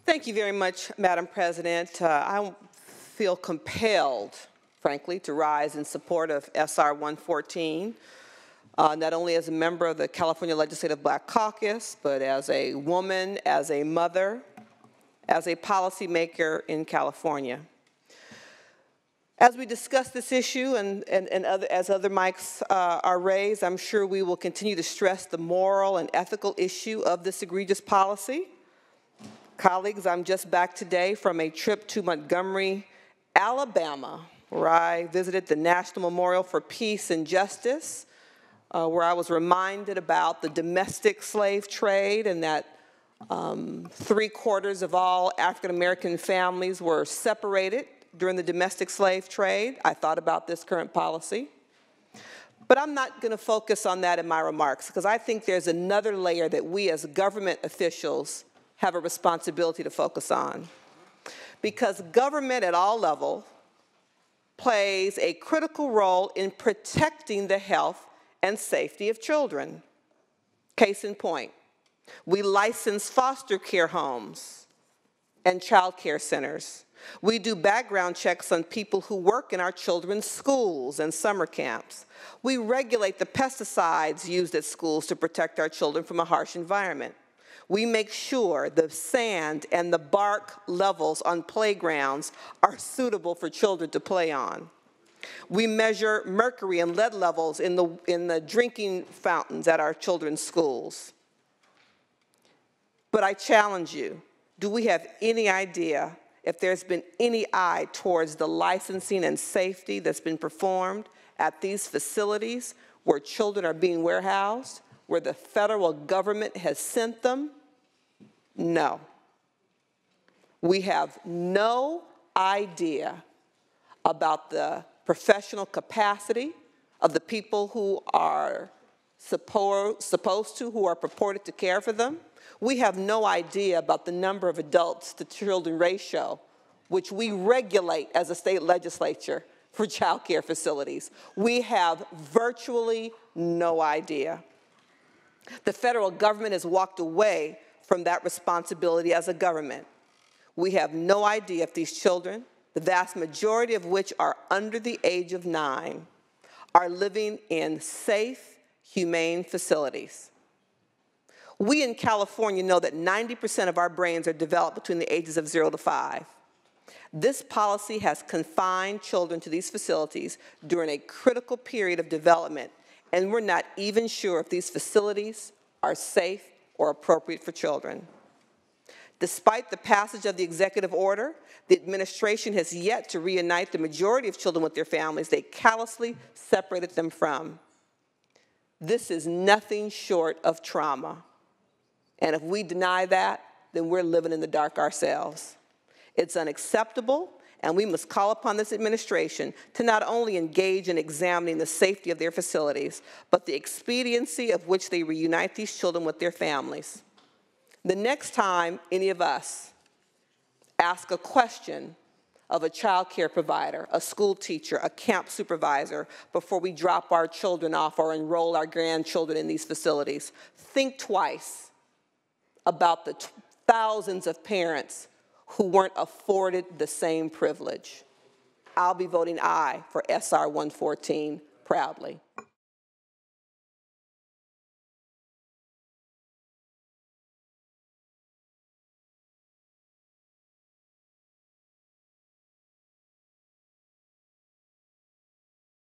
Thank you very much, Madam President. I feel compelled, frankly, to rise in support of SR 114, not only as a member of the California Legislative Black Caucus, but as a woman, as a mother, as a policymaker in California. As we discuss this issue as other mics are raised, I'm sure we will continue to stress the moral and ethical issue of this egregious policy. Colleagues, I'm just back today from a trip to Montgomery, Alabama, where I visited the National Memorial for Peace and Justice, where I was reminded about the domestic slave trade and that 3/4 of all African-American families were separated during the domestic slave trade. I thought about this current policy. But I'm not going to focus on that in my remarks, because I think there's another layer that we as government officials have a responsibility to focus on. Because government at all levels plays a critical role in protecting the health and safety of children. Case in point, we license foster care homes and child care centers. We do background checks on people who work in our children's schools and summer camps. We regulate the pesticides used at schools to protect our children from a harsh environment. We make sure the sand and the bark levels on playgrounds are suitable for children to play on. We measure mercury and lead levels in the drinking fountains at our children's schools. But I challenge you, do we have any idea if there's been any eye towards the licensing and safety that's been performed at these facilities where children are being warehoused, where the federal government has sent them? No. We have no idea about the professional capacity of the people who are who are purported to care for them. We have no idea about the number of adults to children ratio, which we regulate as a state legislature for child care facilities. We have virtually no idea. The federal government has walked away from that responsibility as a government. We have no idea if these children, the vast majority of which are under the age of 9, are living in safe, humane facilities. We in California know that 90% of our brains are developed between the ages of 0 to 5. This policy has confined children to these facilities during a critical period of development, and we're not even sure if these facilities are safe or appropriate for children. Despite the passage of the executive order, the administration has yet to reunite the majority of children with their families they callously separated them from. This is nothing short of trauma. And if we deny that, then we're living in the dark ourselves. It's unacceptable, and we must call upon this administration to not only engage in examining the safety of their facilities, but the expediency of which they reunite these children with their families. The next time any of us ask a question of a child care provider, a school teacher, a camp supervisor, before we drop our children off or enroll our grandchildren in these facilities, think twice about the thousands of parents who weren't afforded the same privilege. I'll be voting aye for SR 114 proudly.